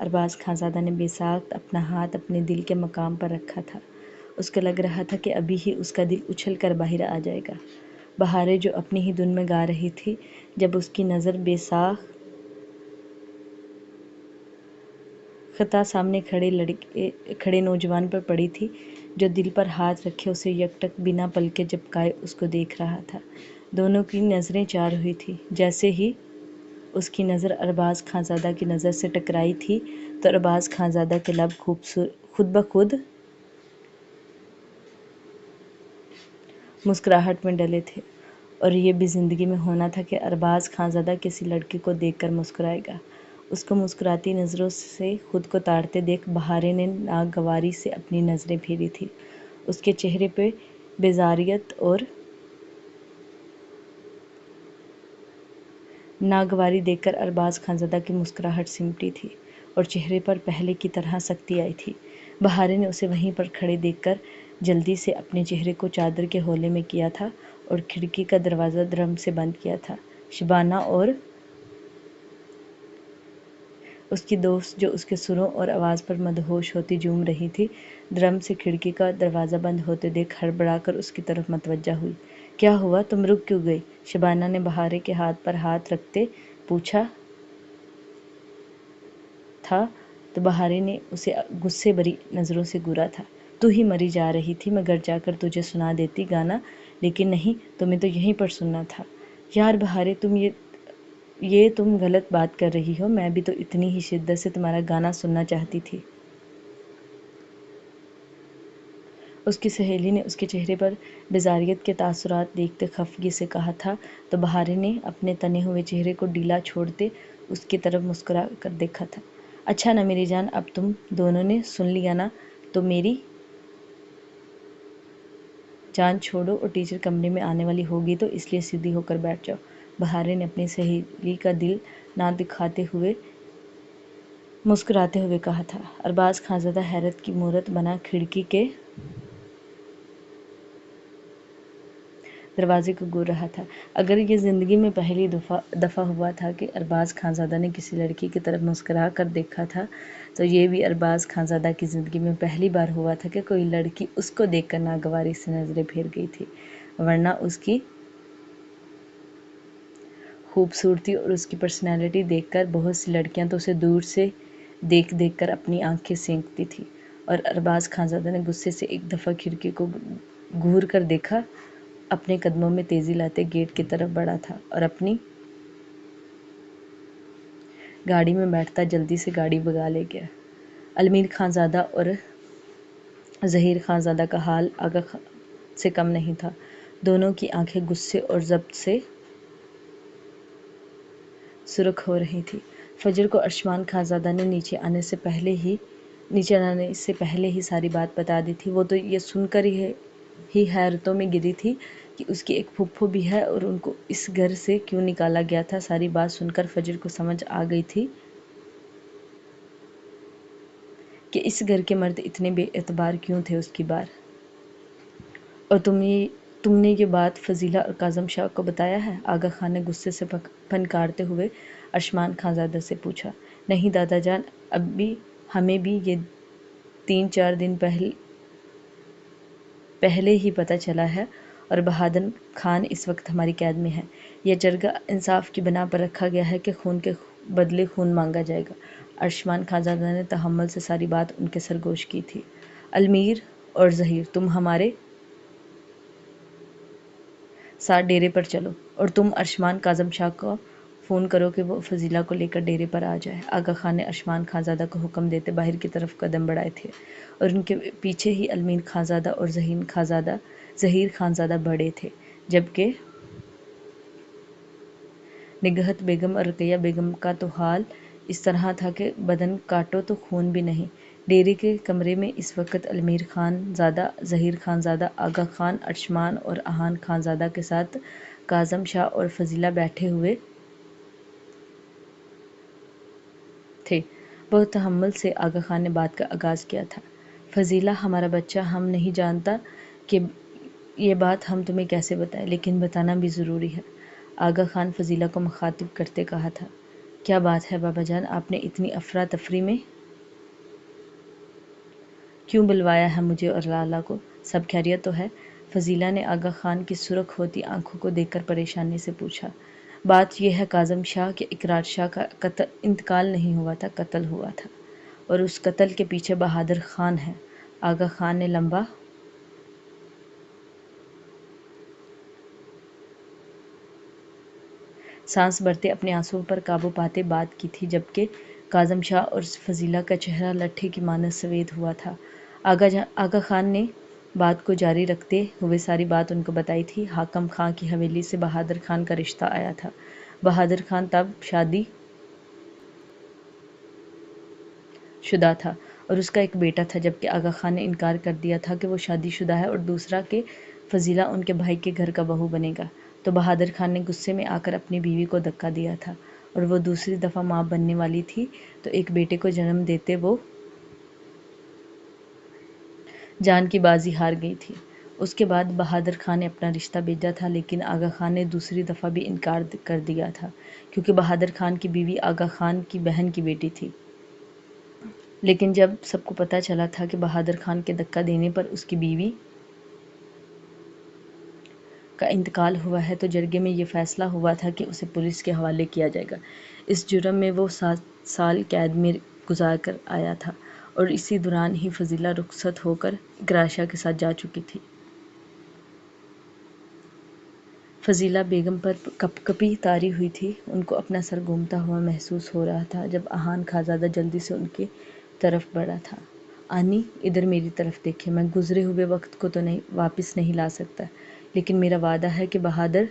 ارباز خانزادہ نے بے ساخت اپنا ہاتھ اپنے دل کے مقام پر رکھا تھا۔ اس کو لگ رہا تھا کہ ابھی ہی اس کا دل اچھل کر باہر آ جائے گا۔ بہاریں جو اپنی ہی دھن میں گا رہی تھی، جب اس کی نظر بے ساختہ سامنے کھڑے نوجوان پر پڑی تھی، جو دل پر ہاتھ رکھے اسے یکٹک بنا پلکیں جھپکائے اس کو دیکھ رہا تھا۔ دونوں کی نظریں چار ہوئی تھیں۔ جیسے ہی اس کی نظر ارباز خانزادہ کی نظر سے ٹکرائی تھی تو ارباز خانزادہ کے لب خود بخود مسکراہٹ میں ڈلے تھے، اور یہ بھی زندگی میں ہونا تھا کہ ارباز خانزادہ کسی لڑکی کو دیکھ کر مسکرائے گا۔ اس کو مسکراتی نظروں سے خود کو تاڑتے دیکھ بہاریں نے ناگواری سے اپنی نظریں پھیری تھیں۔ اس کے چہرے پہ بیزاریت اور ناگواری دیکھ کر ارباز خانزادہ کی مسکراہٹ سمٹی تھی اور چہرے پر پہلے کی طرح سختی آئی تھی۔ بہاریں نے اسے وہیں پر کھڑے دیکھ کر جلدی سے اپنے چہرے کو چادر کے حولے میں کیا تھا اور کھڑکی کا دروازہ دھڑم سے بند کیا تھا۔ شبانہ اور اس کی دوست، جو اس کے سروں اور آواز پر مدہوش ہوتی جھوم رہی تھی، دھڑم سے کھڑکی کا دروازہ بند ہوتے دیکھ ہڑبڑا کر اس کی طرف متوجہ ہوئی۔ کیا ہوا؟ تم رک کیوں گئی؟ شبانہ نے بہاریں کے ہاتھ پر ہاتھ رکھتے پوچھا تھا تو بہاریں نے اسے غصے بھری نظروں سے گھورا تھا۔ تو ہی مری جا رہی تھی، میں گھر جا کر تجھے سنا دیتی گانا، لیکن نہیں، تمہیں تو یہیں پر سننا تھا۔ یار بہاریں، تم غلط بات کر رہی ہو، میں بھی تو اتنی ہی شدت سے تمہارا گانا سننا چاہتی تھی۔ اس کی سہیلی نے اس کے چہرے پر بیزاریت کے تاثرات دیکھتے خفگی سے کہا تھا تو بہاریں نے اپنے تنے ہوئے چہرے کو ڈھیلا چھوڑتے اس کی طرف مسکرا کر دیکھا تھا۔ اچھا نا میری جان، اب تم دونوں نے سن لیا نا، تو میری جان چھوڑو، اور ٹیچر کمرے میں آنے والی ہوگی تو اس لیے سیدھی ہو کر بیٹھ جاؤ۔ بہاریں نے اپنی سہیلی کا دل نہ دکھاتے ہوئے مسکراتے ہوئے کہا تھا۔ ارباز خانزادہ حیرت کی مورت بنا کھڑکی کے دروازے کو گور رہا تھا۔ اگر یہ زندگی میں پہلی دفعہ ہوا تھا کہ ارباز خانزادہ نے کسی لڑکی کی طرف مسکرا کر دیکھا تھا، تو یہ بھی ارباز خانزادہ کی زندگی میں پہلی بار ہوا تھا کہ کوئی لڑکی اس کو دیکھ کر ناگواری سے نظریں پھیر گئی تھی، ورنہ اس کی خوبصورتی اور اس کی پرسنالٹی دیکھ کر بہت سی لڑکیاں تو اسے دور سے دیکھ کر اپنی آنکھیں سینکتی تھی۔ اور ارباز خانزادہ نے غصے سے ایک دفعہ کھڑکی کو گھور کر دیکھا، اپنے قدموں میں تیزی لاتے گیٹ کی طرف بڑھا تھا اور اپنی گاڑی میں بیٹھتا جلدی سے گاڑی بھگا لے گیا۔ المیر خانزادہ اور ظہیر خانزادہ کا حال آغا سے کم نہیں تھا۔ دونوں کی آنکھیں غصے اور ضبط سے سرخ ہو رہی تھی۔ فجر کو ارشمان خانزادہ نے نیچے آنے سے پہلے ہی ساری بات بتا دی تھی۔ وہ تو یہ سن کر ہی حیرتوں میں گری تھی کہ اس کی ایک پھپھو بھی ہے اور ان کو اس گھر سے کیوں نکالا گیا تھا۔ ساری بات سن کر فجر کو سمجھ آ گئی تھی کہ اس گھر کے مرد اتنے بے اعتبار کیوں تھے اس کی بار۔ اور تم نے یہ بات فضیلہ اور کاظم شاہ کو بتایا ہے؟ آغا خان نے غصے سے پھنکارتے ہوئے ارشمان خانزادہ سے پوچھا۔ نہیں دادا جان، ہمیں بھی یہ 3-4 دن پہلے ہی پتہ چلا ہے، اور بہادر خان اس وقت ہماری قید میں ہے۔ یہ جرگہ انصاف کی بنا پر رکھا گیا ہے کہ خون کے بدلے خون مانگا جائے گا۔ ارشمان خانزادہ نے تحمل سے ساری بات ان کے سرگوش کی تھی۔ المیر اور ظہیر، تم ہمارے ساتھ ڈیرے پر چلو، اور تم ارشمان کاظم شاہ کو فون کرو کہ وہ فضیلہ کو لے کر ڈیرے پر آ جائے۔ آغا خان نے ارشمان خانزادہ کو حکم دیتے باہر کی طرف قدم بڑھائے تھے، اور ان کے پیچھے ہی المیر خانزادہ اور ظہیر خانزادہ بڑھے تھے، جبکہ نگہت بیگم اور رقیہ بیگم کا تو حال اس طرح تھا کہ بدن کاٹو تو خون بھی نہیں۔ ڈیرے کے کمرے میں اس وقت المیر خانزادہ، ظہیر خانزادہ، آغا خان، ارشمان اور احان خانزادہ کے ساتھ کاظم شاہ اور فضیلہ بیٹھے ہوئے تھے۔ بہت تحمل سے آغا خان نے بات کا آغاز کیا تھا۔ فضیلہ ہمارا بچہ، ہم نہیں جانتا کہ یہ بات ہم تمہیں کیسے بتائیں، لیکن بتانا بھی ضروری ہے۔ آغا خان فضیلہ کو مخاطب کرتے کہا تھا۔ کیا بات ہے بابا جان، آپ نے اتنی افراتفری میں کیوں بلوایا ہے مجھے اور لالا کو؟ سب خیریت تو ہے؟ فضیلہ نے آغا خان کی سرخ ہوتی آنکھوں کو دیکھ کر پریشانی سے پوچھا۔ بات یہ ہے کاظم شاہ کہ اقرار شاہ کا انتقال نہیں ہوا تھا، قتل ہوا تھا، اور اس قتل کے پیچھے بہادر خان ہے۔ آغا خان نے لمبا سانس بھرتے اپنے آنسوؤں پر قابو پاتے بات کی تھی، جبکہ کاظم شاہ اور فضیلہ کا چہرہ لٹھے کی مانند سفید ہوا تھا۔ آغا خان نے بات کو جاری رکھتے ہوئے ساری بات ان کو بتائی تھی۔ حاکم خان کی حویلی سے بہادر خان کا رشتہ آیا تھا۔ بہادر خان تب شادی شدہ تھا اور اس کا ایک بیٹا تھا، جبکہ آغا خان نے انکار کر دیا تھا کہ وہ شادی شدہ ہے، اور دوسرا کہ فضیلہ ان کے بھائی کے گھر کا بہو بنے گا۔ تو بہادر خان نے غصے میں آ کر اپنی بیوی کو دھکا دیا تھا، اور وہ دوسری دفعہ ماں بننے والی تھی تو ایک بیٹے کو جنم دیتے وہ جان کی بازی ہار گئی تھی۔ اس کے بعد بہادر خان نے اپنا رشتہ بھیجا تھا، لیکن آغا خان نے دوسری دفعہ بھی انکار کر دیا تھا، کیونکہ بہادر خان کی بیوی آغا خان کی بہن کی بیٹی تھی۔ لیکن جب سب کو پتہ چلا تھا کہ بہادر خان کے دھکا دینے پر اس کی بیوی کا انتقال ہوا ہے، تو جرگے میں یہ فیصلہ ہوا تھا کہ اسے پولیس کے حوالے کیا جائے گا۔ اس جرم میں وہ 7 سال قید میں گزار کر آیا تھا، اور اسی دوران ہی فضیلہ رخصت ہو کر اقرار شاہ کے ساتھ جا چکی تھی۔ فضیلہ بیگم پر کپ کپی طاری ہوئی تھی، ان کو اپنا سر گھومتا ہوا محسوس ہو رہا تھا جب احان خانزادہ جلدی سے ان کی طرف بڑھا تھا۔ آنی، ادھر میری طرف دیکھیں، میں گزرے ہوئے وقت کو تو واپس نہیں لا سکتا، لیکن میرا وعدہ ہے کہ بہادر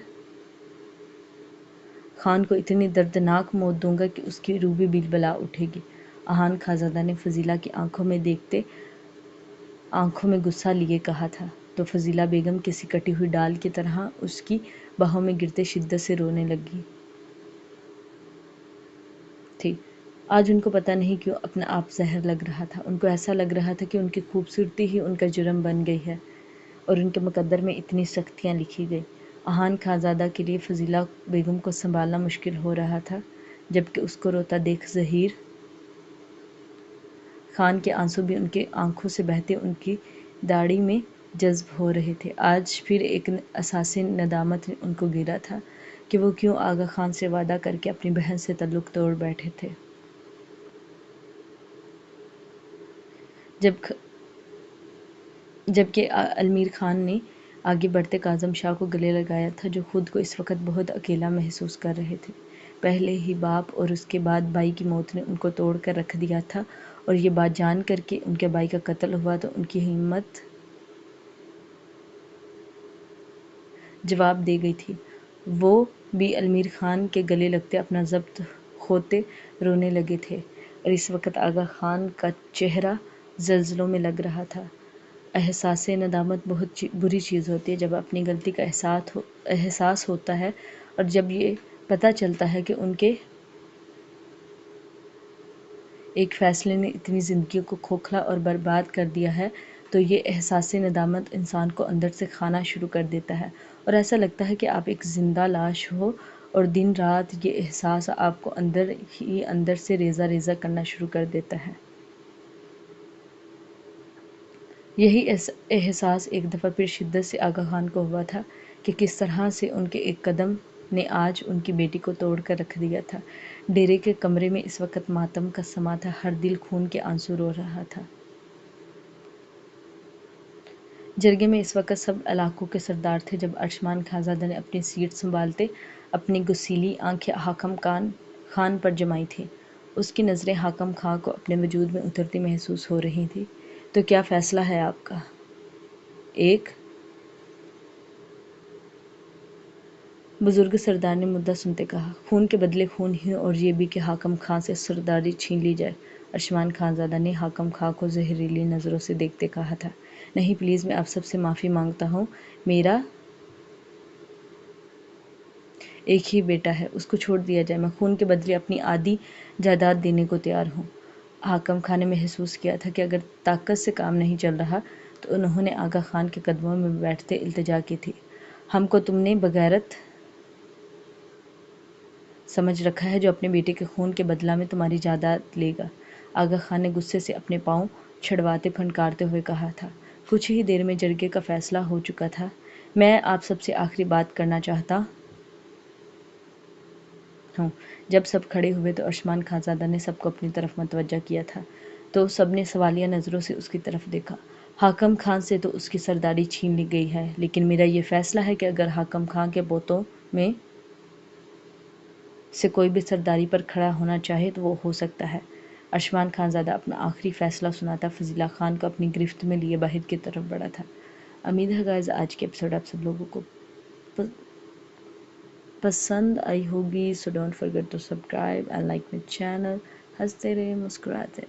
خان کو اتنی دردناک موت دوں گا کہ اس کی روح بھی بلبلا اٹھے گی۔ احان خانزادہ نے فضیلہ کی آنکھوں میں دیکھتے آنکھوں میں غصہ لیے کہا تھا، تو فضیلہ بیگم کسی کٹی ہوئی ڈال کی طرح اس کی باہوں میں گرتے شدت سے رونے لگی تھی۔ آج ان کو پتہ نہیں کیوں اپنا آپ زہر لگ رہا تھا۔ ان کو ایسا لگ رہا تھا کہ ان کی خوبصورتی ہی ان کا جرم بن گئی ہے، اور ان کے مقدر میں اتنی سختیاں لکھی گئی۔ احان خانزادہ کے لیے فضیلہ بیگم کو سنبھالنا مشکل ہو رہا تھا، جبکہ اس کو روتا دیکھ ظہیر خان کے آنسو بھی ان کی آنکھوں سے بہتے ان کی داڑھی میں جذب ہو رہے تھے۔ آج پھر ایک احساسِ ندامت نے ان کو گھیرا تھا کہ وہ کیوں آغا خان سے وعدہ کر کے اپنی بہن سے تعلق توڑ بیٹھے تھے۔ جبکہ المیر خان نے آگے بڑھتے کاظم شاہ کو گلے لگایا تھا، جو خود کو اس وقت بہت اکیلا محسوس کر رہے تھے۔ پہلے ہی باپ اور اس کے بعد بھائی کی موت نے ان کو توڑ کر رکھ دیا تھا، اور یہ بات جان کر کہ ان کے بھائی کا قتل ہوا تو ان کی ہمت جواب دے گئی تھی۔ وہ بھی المیر خان کے گلے لگتے اپنا ضبط کھوتے رونے لگے تھے، اور اس وقت آغا خان کا چہرہ زلزلوں میں لگ رہا تھا۔ احساسِ ندامت بہت بری چیز ہوتی ہے جب اپنی غلطی کا احساس ہوتا ہے، اور جب یہ پتہ چلتا ہے کہ ان کے ایک فیصلے نے اتنی زندگیوں کو کھوکھلا اور برباد کر دیا ہے، تو یہ احساسِ ندامت انسان کو اندر سے کھانا شروع کر دیتا ہے، اور ایسا لگتا ہے کہ آپ ایک زندہ لاش ہو، اور دن رات یہ احساس آپ کو اندر ہی اندر سے ریزہ ریزہ کرنا شروع کر دیتا ہے۔ یہی احساس ایک دفعہ پھر شدت سے آغا خان کو ہوا تھا کہ کس طرح سے ان کے ایک قدم نے آج ان کی بیٹی کو توڑ کر رکھ دیا تھا۔ ڈیرے کے کمرے میں اس وقت ماتم کا سماں تھا، ہر دل خون کے آنسو رو رہا تھا۔ جرگے میں اس وقت سب علاقوں کے سردار تھے۔ جب ارشمان خانزادہ نے اپنی سیٹ سنبھالتے اپنی گسیلی آنکھیں حاکم خان پر جمائی تھیں، اس کی نظریں حاکم خان کو اپنے وجود میں اترتی محسوس ہو رہی تھیں۔ تو کیا فیصلہ ہے آپ کا؟ ایک بزرگ سردار نے مدعا سنتے کہا۔ خون کے بدلے خون ہی، اور یہ بھی کہ حاکم خان سے سرداری چھین لی جائے۔ ارشمان خانزادہ نے حاکم خان کو زہریلی نظروں سے دیکھتے کہا تھا۔ نہیں، پلیز، میں آپ سب سے معافی مانگتا ہوں، میرا ایک ہی بیٹا ہے، اس کو چھوڑ دیا جائے، میں خون کے بدلے اپنی آدھی جائیداد دینے کو تیار ہوں۔ حاکم خان نے محسوس کیا تھا کہ اگر طاقت سے کام نہیں چل رہا تو انہوں نے آغا خان کے قدموں میں بیٹھتے التجا کی تھی۔ ہم کو تم نے بغیرت سمجھ رکھا ہے جو اپنے بیٹے کے خون کے بدلہ میں تمہاری جائیداد لے گا، آغا خان نے غصے سے اپنے پاؤں چھڑواتے پھنکارتے ہوئے کہا تھا۔ کچھ ہی دیر میں جرگے کا فیصلہ ہو چکا تھا۔ میں آپ سب سے آخری بات کرنا چاہتا ہوں۔ جب سب کھڑے ہوئے تو عثمان خانزادہ نے سب کو اپنی طرف متوجہ کیا تھا، تو سب نے سوالیہ نظروں سے اس کی طرف دیکھا۔ حاکم خان سے تو اس کی سرداری چھین لی گئی ہے، لیکن میرا یہ فیصلہ ہے کہ اگر حاکم خان کے پوتوں میں سے کوئی بھی سرداری پر کھڑا ہونا چاہے تو وہ ہو سکتا ہے۔ عثمان خانزادہ اپنا آخری فیصلہ سناتا فضیلہ خان کو اپنی گرفت میں لیے باہر کی طرف بڑھا تھا۔ امید ہے گائز آج کی ایپیسوڈ آپ سب لوگوں کو پسند آئی ہوگی، so don't forget to subscribe and like my channel. ہنستے رہے، مسکراتے رہے۔